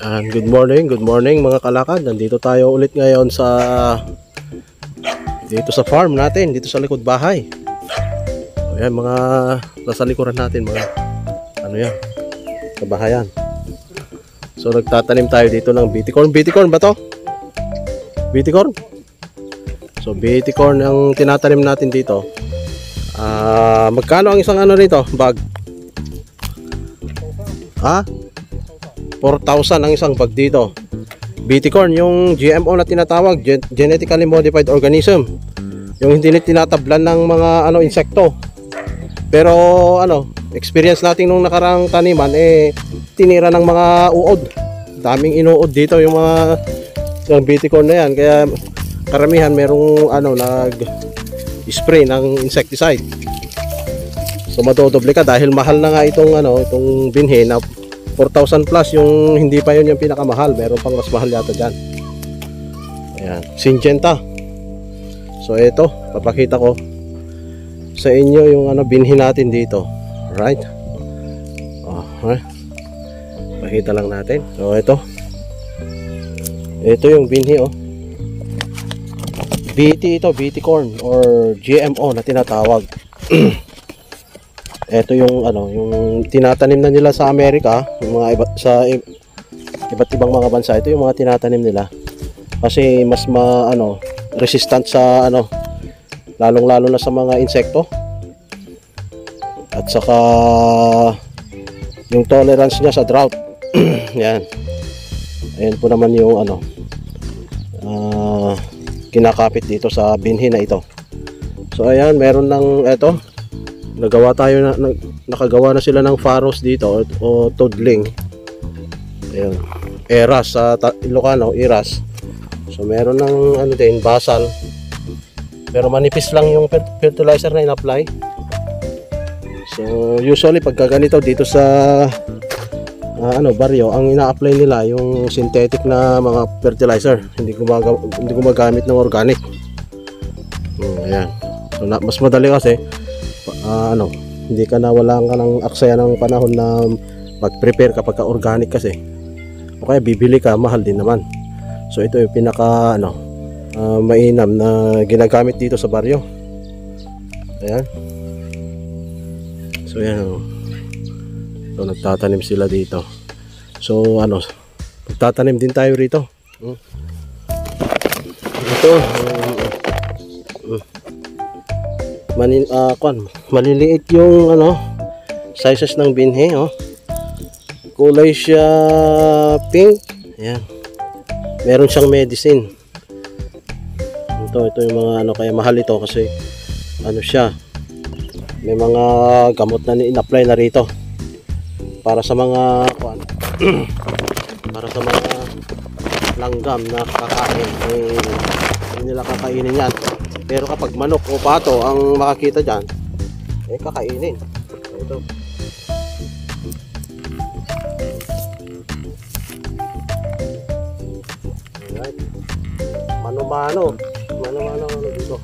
Good morning mga kalakad. Nandito tayo ulit ngayon dito sa farm natin, dito sa likod bahay. Ayan mga nasa likuran natin, mga ano yan, kabahayan. So nagtatanim tayo dito ng BT corn. BT corn ba to? BT corn? So BT corn ang tinatanim natin dito. Magkano ang isang ano rito? Bag? 4,000 ang isang bag dito. BT corn, yung GMO na tinatawag, genetically modified organism. Yung hindi tinatablan ng mga insekto. Pero experience natin nung nakarang taniman tinira ng mga uod. Daming inuod dito yung mga BT corn na yan. Kaya karamihan merong nag-spray ng insecticide. So madodoble ka dahil mahal na nga itong binhi na 4,000 plus. Yung hindi pa yun yung pinakamahal, meron pang mas mahal yata dyan. Ayan, Syngenta. So ito, papakita ko sa inyo yung binhi natin dito. Right? Pakita lang natin. So ito yung binhi BT ito, BT corn or GMO na tinatawag. Ito yung yung tinatanim na nila sa Amerika, yung mga iba't ibang mga bansa. Ito yung mga tinatanim nila kasi mas resistant sa lalong-lalo na sa mga insekto. At saka yung tolerance niya sa drought. Yan. Ayan po naman yung kinakapit dito sa binhi na ito. So ayan, meron ng nakagawa na sila ng faros dito o tudling. Ayun, eras sa Ilocano, iras. So meron ng din basal. Pero manipis lang yung fertilizer na in-apply. So usually pagka ganito dito sa baryo, ang ina-apply nila yung synthetic na mga fertilizer. Hindi gumagamit ng organic. Ayan. So mas madali kasi hindi ka wala ka ng aksaya ng panahon na mag-prepare kapag ka organic kasi. O kaya bibili ka, mahal din naman. So ito yung pinaka mainam na ginagamit dito sa baryo. Ayan. So yan. So nagtatanim sila dito. So magtatanim din tayo rito. Ito maliliit yung sizes ng binhi. Kulay siya pink. Ayan. Meron siyang medicine. Ito yung mga kaya mahal ito kasi siya, may mga gamot na in-apply na rito para sa mga para sa mga langgam na kakain. Hindi nila kakainin yan. Pero kapag manok o pato ang makakita dyan, kakainin. Ito. Alright. Mano-mano dito.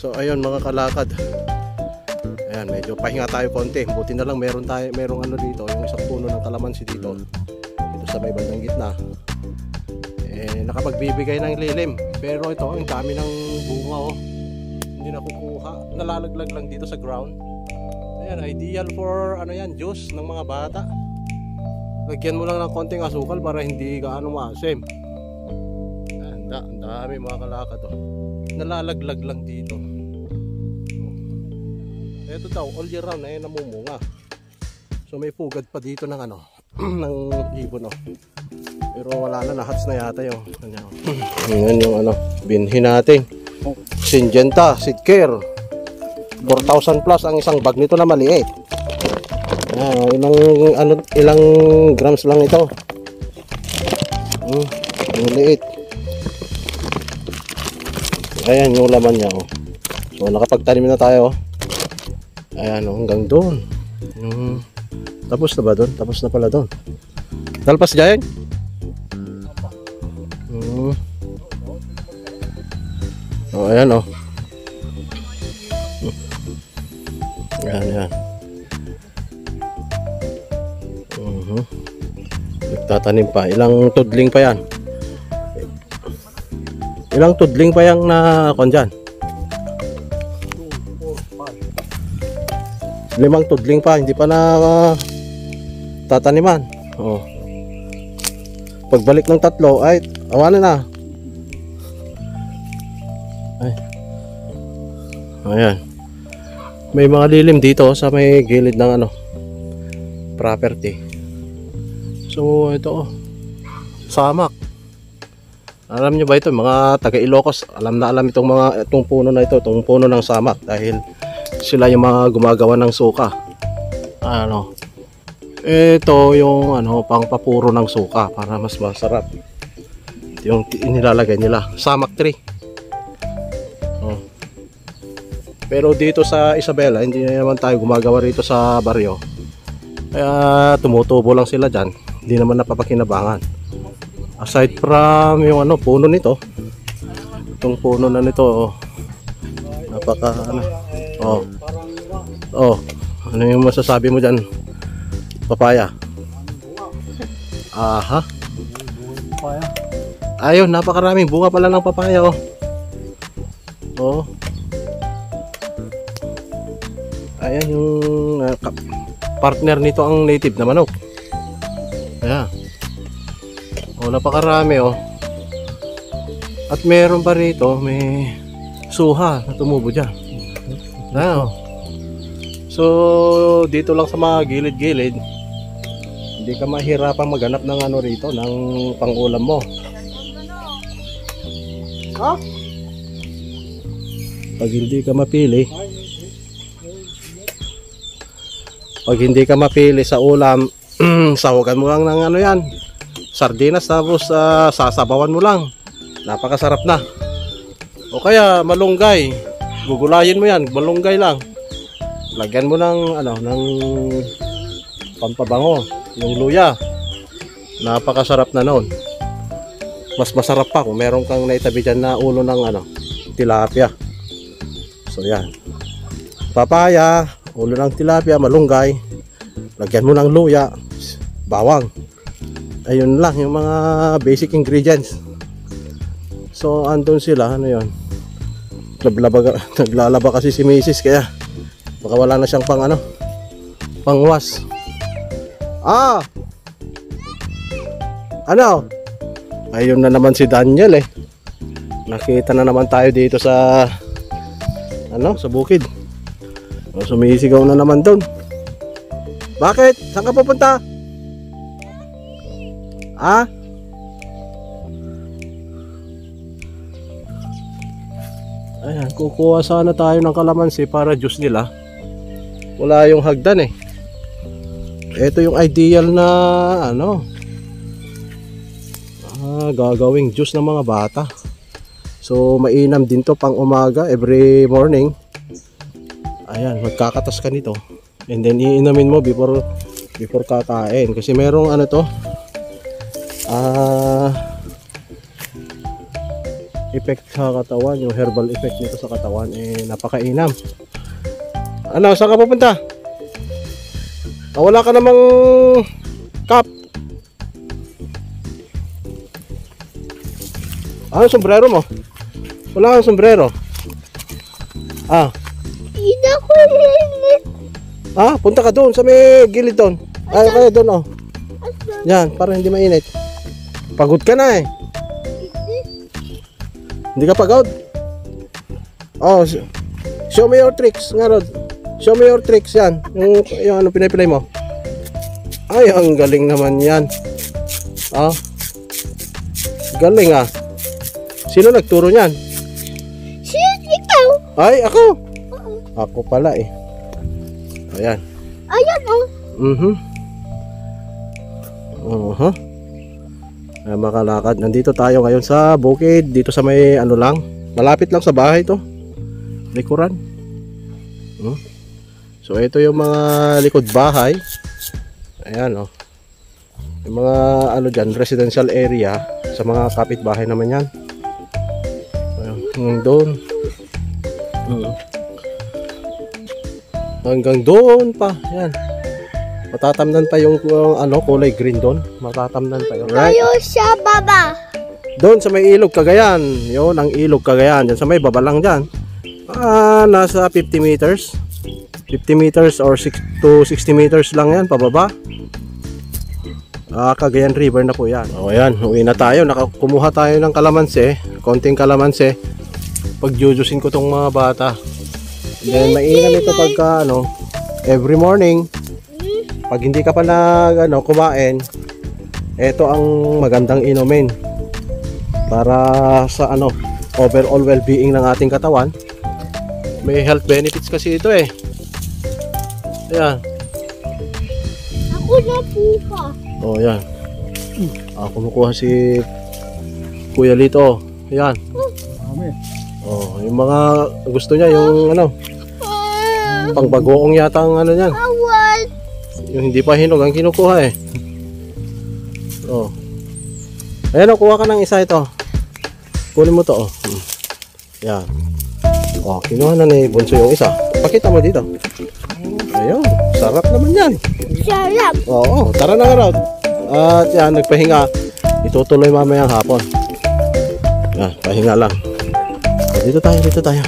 So ayun mga kalakad, ayan, medyo magpahinga tayo konti. Buti na lang merong ano dito, yung isang puno ng kalamansi dito. Dito sa may bandang gitna. Nakapagbibigay ng lilim. Pero ito, ang dami ng bunga oh. Hindi nakukuha. Nalalaglag lang dito sa ground. Ayan, ideal for ano yan, juice ng mga bata. Lagyan mo lang ng konting asukal para hindi gaano maasim. Ang dami mga kalakad oh. Nalalaglag lang dito. Ito daw, all year round na namumunga. So may pugad pa dito ng ano, ng ibon oh. Pero wala na, nahats na yata yung ano. Yan yung ano, binhi natin. Syngenta, seed care. 4,000 plus ang isang bag nito na maliit. Ilang grams lang ito. Maliit. Ayan yung laman niya oh. So nakapagtanim na tayo. Ayan oh, hanggang doon. Tapos na ba doon? Tapos na pala doon. Talpas dyan? Oh, ayan oh. Ayan. Nagtatanim pa. Ilang tudling pa yan? Ilang tudling pa yung nakon dyan? 5 tudling pa, hindi pa na tataniman. Oh. Pagbalik ng 3 ay awanan na. Ay. Ayan. May mga lilim dito sa may gilid ng ano, property. So ito oh, samak. Alam nyo ba ito, mga taga Ilocos, alam na alam itong puno na ito, itong puno ng samak, dahil sila yung mga gumagawa ng suka. Ano, ito yung ano, pangpapuro ng suka para mas masarap. Ito yung inilalagay nila, samak tree. Oh. Pero dito sa Isabela, hindi na naman tayo gumagawa rito sa baryo. Kaya tumutubo lang sila dyan, hindi naman napapakinabangan. Aside from yung ano, puno nito, itong puno na nito oh, napaka ano, ano yung masasabi mo dyan, papaya? Aha, ayun, napakaraming bunga pala ng papaya oh. Oh, ayan yung partner nito ang native na manok. Ayan. Oh, napakarami oh. At meron pa rito, may suha na tumubo dyan. Oh. So, dito lang sa mga gilid-gilid, hindi ka mahirapang maghanap ng ano rito, ng pang-ulam mo. Huh? Pag hindi ka mapili sa ulam, sawagan mo lang ng ano yan, sardinas, tapos sasabawan mo lang, napakasarap na. O kaya malunggay, gugulayin mo yan, malunggay lang, lagyan mo ng ano, ng pampabango, yung luya, napakasarap na noon. Mas masarap pa kung meron kang naitabi dyan na ulo ng ano, tilapia. So yan, papaya, ulo ng tilapia, malunggay, lagyan mo ng luya, bawang. Ayun lang yung mga basic ingredients. So andun sila, ano yun, naglalaba kasi si Mrs. kaya baka wala na siyang pang ano, pangwas. Ano, ayun na naman si Daniel eh. Nakita na naman tayo dito sa ano, sa bukid. Sumisigaw na naman doon. Bakit? Saan ka pupunta? Ayan, kukuha sana tayo ng kalamansi para juice nila. Wala yung hagdan eh. Ito yung ideal na ano, gagawing juice ng mga bata. So mainam din to pang umaga every morning. Ayan, magkakatas ka nito and then iinamin mo before kakain, kasi merong ano to, effect sa katawan, yung herbal effect nito sa katawan, napakainam. Ano, saan ka pupunta? Ah, wala ka namang cap. Ano sombrero mo? Wala kang sombrero. Ah, Hindi ako init. punta ka doon sa may gilid doon. Ay, kaya doon oh. Yan, para hindi mainit. Pagod ka na eh. Hindi ka pagod? Oh, show me your tricks nga Rod. Show me your tricks yan. Yung ano pinay-play mo. Ay, ang galing naman yan. Ah, galing ah. Sino nagturo niyan? Shit, ikaw. Ay, ako. Ako pala eh. Ayan. Ayan oh. Ay, makalakad. Nandito tayo ngayon sa bukid. Dito sa may ano lang. Malapit lang sa bahay to. Likuran. So ito yung mga likod bahay. Ayan oh. Yung mga ano dyan, residential area. Sa mga kapitbahay naman yan. Hanggang doon. Hanggang doon pa. Yan. Matatamnan pa yung ano, kulay green doon. Matatamnan pa yun. Right? Tayo sa baba. Doon sa may ilog Cagayan. Yun, ang ilog Cagayan. Diyan sa may baba lang dyan. Nasa 50 meters. 50 meters or 6 to 60 meters lang yan, pababa. Cagayan River na po yan. O yan, uwi na tayo. Kumuha tayo ng kalamansi. Konting kalamansi. Pagjujusin ko tong mga bata. Then mainam ito pagka ano, every morning. Pag hindi ka pa kumain, ito ang magandang inumin para sa ano, overall well-being ng ating katawan. May health benefits kasi ito eh. Ayan. Ako na po ka. Oh, yan. Kumukuha si Kuya Lito. Ayan. Oh, yung mga gusto niya, yung ano, pangbagoong yata ang ano niyan. Awal. Yung hindi pa hinog ang kinukuha eh. Oh. Ayan, kuha ka ng isa ito. Kunin mo to oh. Yan. Oh, kinuha na ni Bunso yung isa. Pakita mo dito. Ayun, sarap naman yan. Sarap. Oo, tara na nga Rod. At yan, nagpahinga. Itutuloy mamayang hapon. Yan, pahinga lang. Dito tayo, dito tayo.